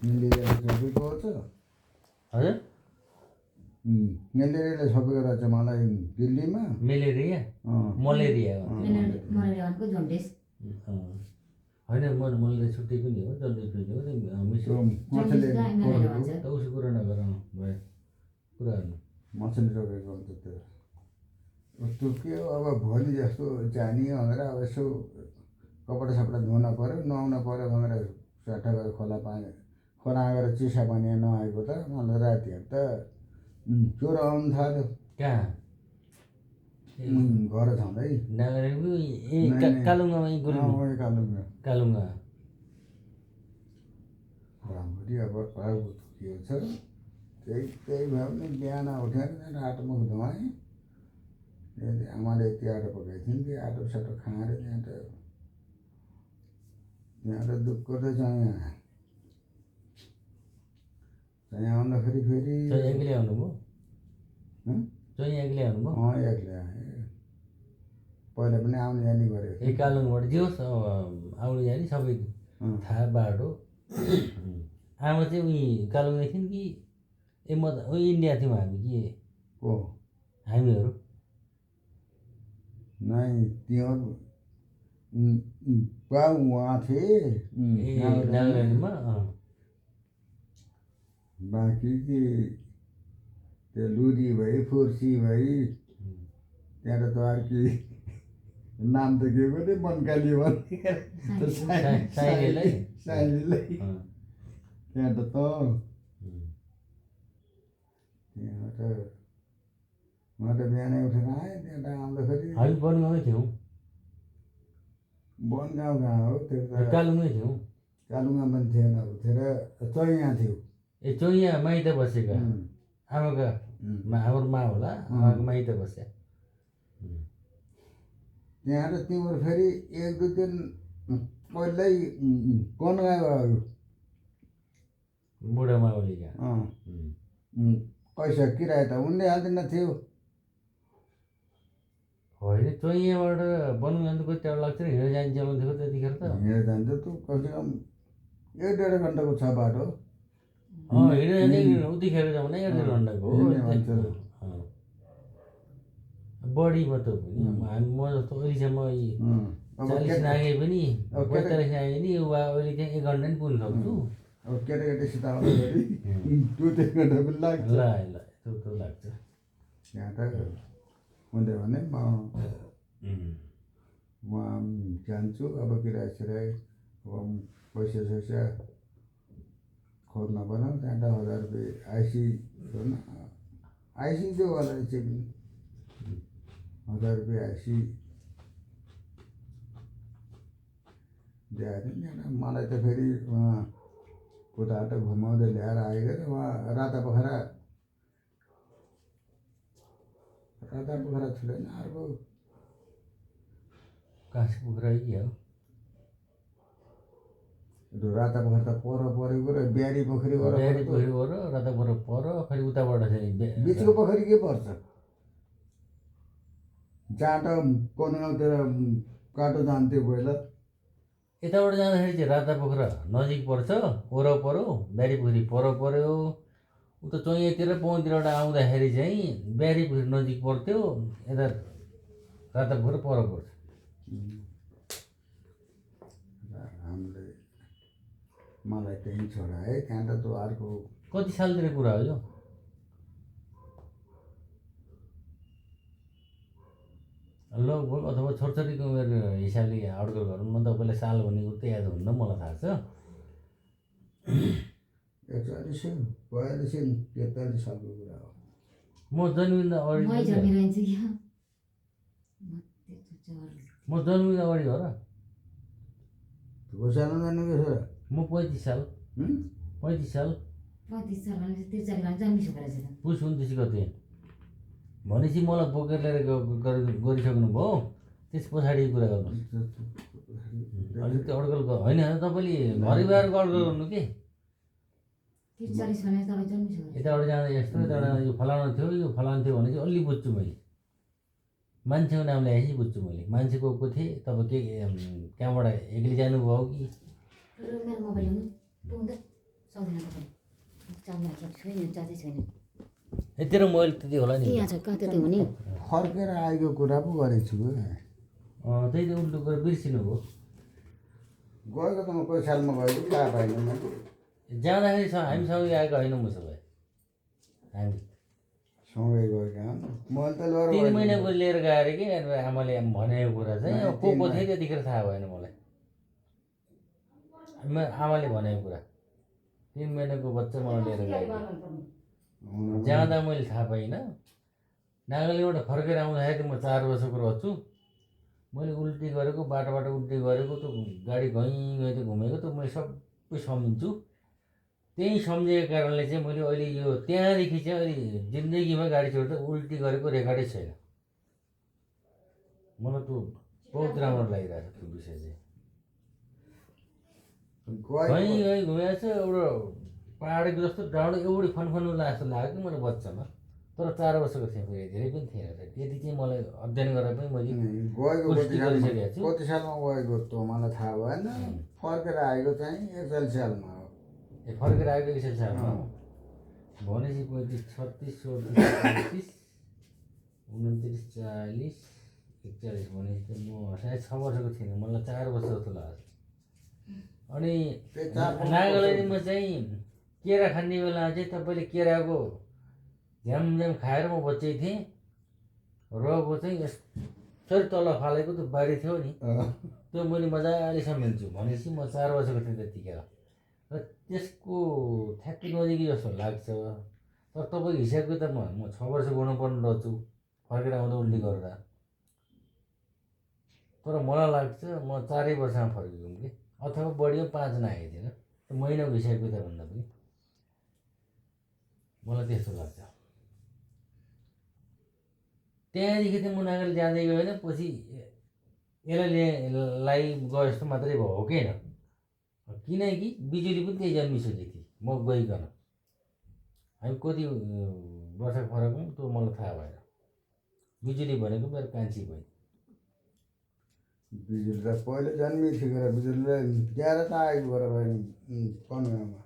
म्यालेरियाले छोपेको छ हजुर म्यालेरियाले छोपेको रहेछ मलाई दिल्लीमा मलेरिया भनेको जन्डिस होइन मैले छुट्टै पनि हो जन्डिस पनि हो मिसो माछाले त उसो कुरा नगर भयो कुराहरू माछाले रोपेको हुन्छ त्यो के हो अब भोलि जस्तो जाने भनेर अब यसो कपडा सपडा धुन पऱ्यो नुहाउन पऱ्यो भनेर सट्टा गरेर खोला आएर चिसा पानी नआएको त मलाई रातिहरू त ज्वरो आउनु थाल्यो कहाँ घर छँदै कालुङ्गामा कालुङ्गा राम्ररी अब के छ त्यही भयो भने बिहान उठेर आँटोमुख धुवाएँ आमाले यति आँटो पकाएको थिइन् कि आँटो साटो खाएर त्यहाँ त दुःख त चाहिँ आउँदाखेरि फेरि एक्लै आउनुभयो एक्लै आउनुभयो एक्लै आएँ पहिला पनि आउने जाने गरेको ए कालुङबाट जे होस् आउने जाने सबै थाहा बाटो आमा चाहिँ उही कालुङै थिइन् कि ए म त इन्डिया थियौँ हामी कि को हामीहरू नै तिनीहरू बाउ उहाँ थिए नागाल्यान्डमा बाँकी कि त्यो लुरी भई फुर्सी भई त्यहाँ त अर्की नाम त के पो बनकाली भन्ने साइलेलाई त्यहाँ त त्यहाँ त म त बिहानै उठेर आएँ त्यहाँ त आउँदाखेरि हामी बनगाउँमै थियौँ बनगाउँ कहाँ हो त्यो त कालुङमै थियौँ कालुङमा पनि थिएन उठेर चैयाँ थियो ए चोइया माइत बसेका आमाका हाम्रो मा होला आमाको माइत बस्या त्यहाँ त तिम्रो फेरि एक दुई दिन पहिल्यै बनगाउँ भयो बुढा माउलीका पैसा किराया त उनले हाल्दैन थियो होइन चोइयाबाट बनगाउँ जानु कति टाढो लाग्छ हिँडेर जाने चलन थियो त्यतिखेर त हिँडेर जान्छ त कमसेकम 1-1.5 घन्टाको छ बाटो हिँडेर जाने उतिखेर जाउँ न 1-1.5 घन्टाको बढी मात्र पनि हामी म जस्तो अहिलेसम्म 40 नागे पनि 45 नागे नि अहिले चाहिँ 1 घन्टा नि पुग्न सक्छु अब केटाकेटीसित आउँदाखेरि 2-3 घन्टा पनि लाग्छ ल त्यो लाग्छ यहाँ त हुँदै भने म जान्छु अब किराया अब पैसा सैसा खोज्न पर्यो त्यहाँ त 1000 रुपियाँ आइसी जो वाला चाहिँ 1000 रुपियाँ आइसी दिएर मलाई त फेरि पुताबाट घुमाउँदै ल्याएर आएको र उहाँ राता पोखरा छोडेन अर्को काँसी पोखरा कि हो राता पोखरा त पर परेको र बिहारी पोखरी र राता पोखरा पर फेरि उताबाट चाहिँ बिचको पोखरी के पर्छ जाँटा कोनगाउँतिर काटो जान्थ्यो पहिला यताबाट जाँदाखेरि चाहिँ राता पोखरा नजिक पर्छ वरपरो बिहारी पोखरी पर पर्यो उता चोइयातिर पौनतिरबाट आउँदाखेरि चाहिँ बिहारी पोखरी नजिक पर्थ्यो यता राता पोखरा पर पर्छ हामीले मलाई त्यहीँ छोडाए त्यहाँ त त्यो अर्को कति सालतिर कुरा हो यो लगभग अथवा छोरछोरीको उमेर हिसाबले अड्कल गरौँ न तपाईँलाई साल भनेको त याद हुन्न मलाई थाहा छ 41-42-43 सालको कुरा हो म जन्मिँदा अगाडि म जन्मिँदा अगाडि हो र सालमा जानुभयो छोरा म 35 साल 35 साल पुस 29 गते भनेपछि मलाई बोकेर लिएर गरिसक्नु भयो त्यस पछाडिको कुरा गर्नुहोस् अलिकति अड्कल होइन तपाईँले घरै गएर अड्कल गर्नु के यताबाट जाँदा यस्तो यताबाट यो फलाना थियो भने चाहिँ अलि बुझ्छु मैले मान्छेको नाम ल्याएपछि बुझ्छु मैले मान्छे को थिएँ तपाईँ के कहाँबाट एक्लै जानुभयो कि मेरो मोबाइलमा पुग्दै सक्दैन तपाईँ चार्ज राखेको छैन चार्जै छैन तेरो मोबाइल त्यति होला नि यहाँ छ कहाँ त्यति हुने फर्केर आएको कुरा पो गरेको छु त्यही त उल्टो गरेर बिर्सिनु हो गएको त म कोही सालमा गएको थाहा पाइनँ मैले जाँदाखेरि हामीसँग आएको होइन मुसो भए हामी सँगै गएका मैले त लर 3 महिनाको लिएर गएर अरे कि आमाले भनेको कुरा चाहिँ को को थियो त्यतिखेर थाहा भएन मलाई आमाले भनेको कुरा 3 महिनाको बच्चा मलाई लिएर गएको जाँदा मैले थाहा पाइनँ नागाल्यान्डबाट फर्केर आउँदाखेरि म 4 वर्षको रहेछु मैले उल्टी गरेको बाटोबाट उल्टी गरेको त्यो गाडी गइँ गइँ त घुमेको त मैले सबै सम्झिन्छु त्यही सम्झेको कारणले चाहिँ मैले अहिले यो त्यहाँदेखि चाहिँ अहिले जिन्दगीमा गाडी चढ्दा उल्टी गरेको रेकर्डै छैन मलाई त्यो बहुत राम्रो लागिरहेको छ त्यो विषय चाहिँ गइँ गइँ घुमेको छ एउटा पाहाडको जस्तो डाँडो एउटै फनफनु जस्तो लाग्यो कि मलाई बच्चामा तर 4 वर्षको थिएँ फेरि धेरै पनि थिएन त्यति चाहिँ मलाई अध्ययन गरेर पनि मैले गएको पुष्टि गरिसकेको छु कति सालमा गएको त मलाई थाहा भएन फर्केर आएको चाहिँ 41 सालमा हो फर्केर आएको 41 सालमा भनेपछि 35 36 37 29 40 41 भनेपछि त म सायद 6 वर्षको थिएन मलाई 4 वर्ष जस्तो लाग्छ अनि नागाल्यान्डमा चाहिँ केरा खाने बेला चाहिँ तपाईँले केराको झ्यामझ्याम खाएर म बच्चै थिएँ रको चाहिँ यसरी तल फालेको त्यो बारी थियो नि त्यो मैले मजाले सम्झिन्छु भनेपछि म 4 वर्षको थिएँ त्यतिखेर र त्यसको ठ्याक्कै नजिकै जस्तो लाग्छ तर तपाईँको हिसाब किताबमा म 6 वर्ष गर्नुपर्ने रहेछु फर्केर आउँदा उल्टी गर्दा तर मलाई लाग्छ म 4 वर्षमा फर्केको कि अथवा बढी 5 नआएको थिएन त्यो महिनाको हिसाब किताब भन्दा पनि मलाई त्यस्तो लाग्छ त्यहाँदेखि त म नागाल्यान्ड जाँदै गएन पछि यसलाई गए जस्तो मात्रै भयो हो कि होइन किनकि बिजुली पनि त्यही जन्मिसकेको थिएँ म गइकन हामी कति वर्षको फरक हौँ त्यो मलाई थाहा भएन बिजुली भनेको मेरो कान्छी भयो बिजुली त पहिले जन्मिसकेको र बिजुलीले ज्यादा त आएको गरेर पन्ध्रमा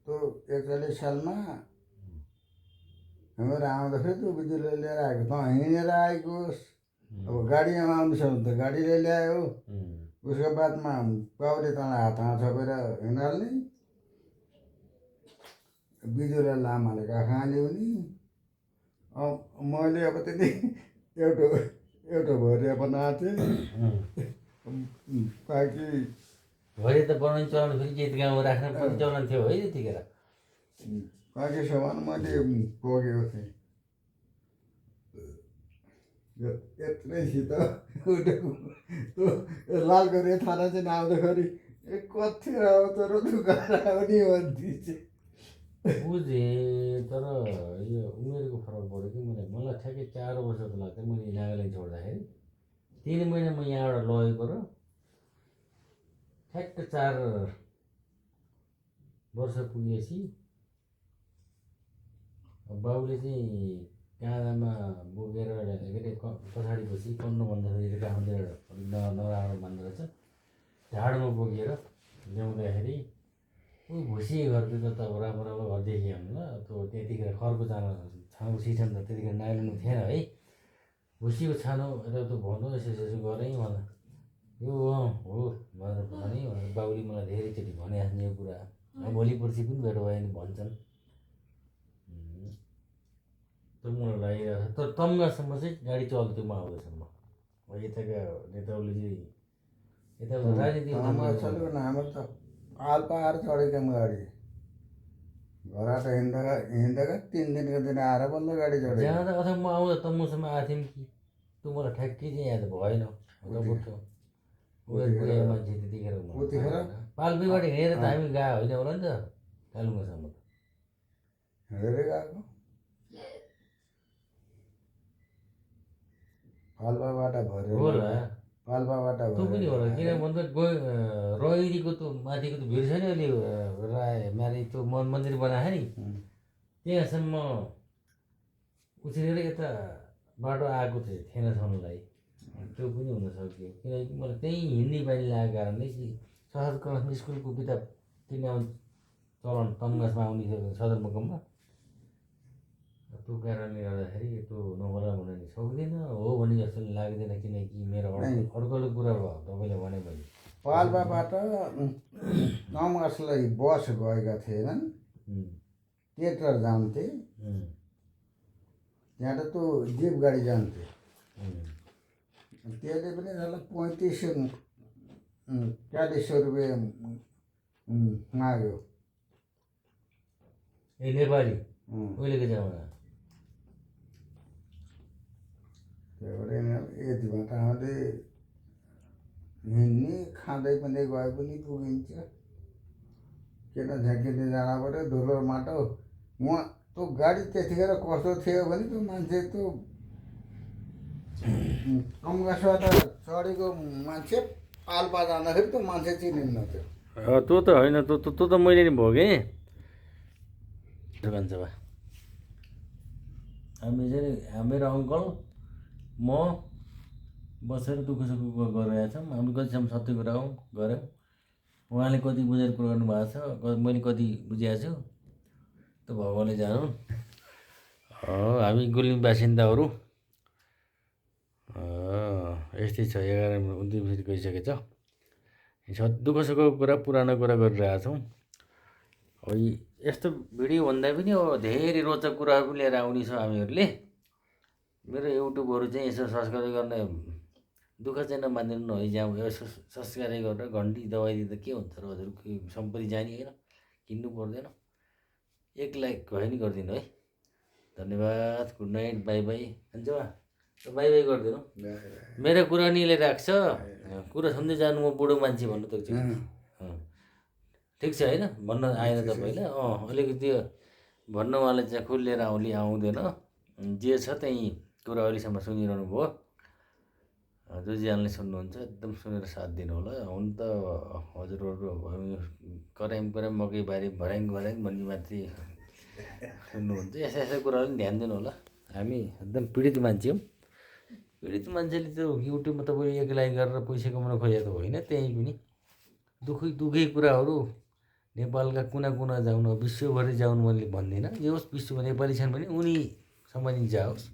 त्यो 41 सालमा हामीहरू आउँदाखेरि त्यो बिजुलीले लिएर आएको त हिँडेर आएको अब गाडीमा आउनुछ भने त गाडीले ल्यायो उसको बादमा बाउले तँलाई हातमा छोपेर हिँडाल्ने बिजुली लामाले काखमा ल्याउने मैले अब त्यति एउटा भरि अब नाचेँ बाँकी घरि त बनाउने चलन फेरि गीत गाउँ राख्न पनि चलन थियो है त्यतिखेर बाँकी सामान मैले पुगेको थिएँ यत्रैसित त्यो लालगढी थाना चाहिँ नआउँदाखेरि कति आउँछ र दुःख आउने भन्थे बुझेँ तर यो उमेरको फरक पऱ्यो कि मलाई ठ्याक्कै 4 वर्ष जस्तो लाग्थ्यो मैले नागाल्यान्ड छोड्दाखेरि 3 महिना म यहाँबाट लगेको र ठ्याक्क 4 वर्ष पुगेपछि बाउले चाहिँ काँधामा बोकेर के अरे पछाडि पछि कन्नु भन्दाखेरि गाउँतिर नराम्रो मान्दो रहेछ ढाडमा बोकेर ल्याउँदाखेरि उही भुसी घरको त अब राम्रो राम्रो घर देखेँ हामीलाई त्यो त्यतिखेर खरको छानो सिस्टम त त्यतिखेर नागाल्यान्डमा थिएन है भुसीको छानो यताउता भन्नु यसो यसो गरेँ मलाई यो हो भनेर भने बाउले मलाई धेरैचोटि भने आफ्नो यो कुरा भोलि पर्सि पनि भेट भयो भने भन्छन् त्यो मलाई लागिरहेको छ तर तम्गासम्म चाहिँ गाडी चल्थ्यो म आउँदैसम्म यताका नेताहरूले चाहिँ यताउता राजनीति चलेको न हाम्रो त पाल पाएर चढेको गाडी घरबाट हिँड्दाका 3 दिनको दिन आएर बल्ल गाडी चढेको जाँदा अथवा म आउँदा तम्मुसम्म आएको थियौँ कि त्यो मलाई ठ्याक्कै चाहिँ याद भएन मान्छे त्यतिखेर पाल्पीबाट हिँडेर त हामी गएको होइन होला नि त कालुङसम्म त हिँडेर गएको पाल्पाबाट भरेर होला पाल्पाबाट त्यो पनि होला किन भन्दा रोहिरीको त्यो माथिको त्यो भिर छ नि अहिले राय माथि त्यो मन्दिर बनाएको नि त्यहाँसम्म उछिनेर यता बाटो आएको थिएन छनलाई त्यो पनि हुनसक्यो किनकि मलाई त्यहीँ हिँड्ने बानी लागेको कारणले कि सशस्त्र कलामा स्कुलको किताब किन्ने आउने चलन तम्गासमा आउने सदरमुकाममा त्यो कारणले गर्दाखेरि त्यो नहोला भन्न सक्दिनँ हो भने जस्तो लाग्दैन किनकि मेरो अर्को कुरा भयो तपाईँले भने भने पाल्पाबाट नमगासलाई बस गएका थिएनन् ट्रेक्टर जान्थे त्यहाँबाट त्यो जिप गाडी जान्थे त्यसले पनि त्यसलाई 35-40 रुपियाँ माग्यो ए नेपाली उहिलेको जमाना त्यहाँबाट यतिमा त हामीले हिँड्ने खाँदै पनि गए पनि पुगिन्छ किन झ्याकिँदै जान पऱ्यो धुलो माटो उहाँ त्यो गाडी त्यतिखेर कस्तो थियो भने त्यो मान्छे त्यो कमगासबाट चढेको मान्छे पाल्पा जाँदाखेरि त्यो मान्छे चिनिन्नथ्यो त्यो त होइन त्यो त मैले नि भोगेँ भन्छ हामी चाहिँ मेरो अङ्कल म बसेर दुःख सुख गरिरहेको छौँ हामी कतिसम्म सत्य कुरा हो गऱ्यौँ उहाँले कति बुझेर कुरा गर्नुभएको छ मैले कति बुझेको छु त्यो भगवान्ले जानु हामी गुल्मी बासिन्दाहरू यस्तै छ 11 मिनट गइसकेछ दुःख सुखको कुरा पुरानो कुरा गरिरहेको छौँ अब यस्तो भिडियो भन्दा पनि अब धेरै रोचक कुराहरू पनि लिएर आउने छ हामीहरूले मेरो युट्युबहरू चाहिँ यसो सब्सक्राइब गर्ने दुःख चाहिँ नमानिदिनु है जहाँ यसो सब्सक्राइब गरेर घन्टी दबाइदिँदा के हुन्छ र हजुर सम्पत्ति जाने होइन किन्नु पर्दैन 1 लाइक भए नि गरिदिनु है धन्यवाद गुड नाइट बाई बाई हुन्छ बाई बाई गरिदिनु मेरो कुरा नि लिएर राख्छ कुरा सुन्दै जानु म बुढो मान्छे भन्नु त ठिक छ होइन भन्न आएन तपाईँलाई अलिकति भन्न उहाँले चाहिँ खुलेर आउँदैन जे छ त्यही कुरा अहिलेसम्म सुनिरहनु भयो जो ज्यानले सुन्नुहुन्छ एकदम सुनेर साथ दिनु होला हुन त हजुरहरू कराइम मकै बारी भर्याङ भन्ने माथि सुन्नुहुन्छ यस्ता यस्ता कुराहरू पनि ध्यान दिनु होला हामी एकदम पीडित मान्छे हौँ पीडित मान्छेले त्यो युट्युबमा तपाईँले 1 लाइक गरेर पैसा कमाउन खोजेको त होइन त्यहीँ पनि दुःखै कुराहरू नेपालका कुना कुना जाउन विश्वभरि जाउनु मैले भन्दिनँ जे होस् विश्वमा नेपाली छन् भने उनीसम्म नि जाओस्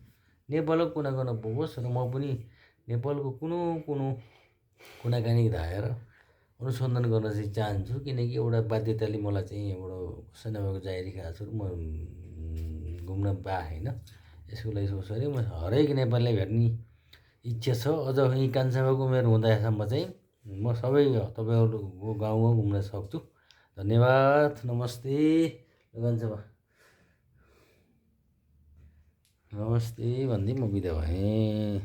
नेपालको कुना कुना पुगोस् र म पनि नेपालको कुनाकानी धाएर अनुसन्धान गर्न चाहिँ चाहन्छु किनकि एउटा बाध्यताले मलाई चाहिँ एउटा सेनामाको जाहेरी खाएको छु म घुम्न होइन यसको लागि सोच्छु म हरेक नेपालीलाई भेट्ने इच्छा छ अझ यहीँ कान्छाबाको उमेर हुँदासम्म चाहिँ म सबै तपाईँहरूको गाउँमा घुम्न सक्छु धन्यवाद नमस्ते कान्छाबा नमस्ते भन्दै म बिदा भएँ।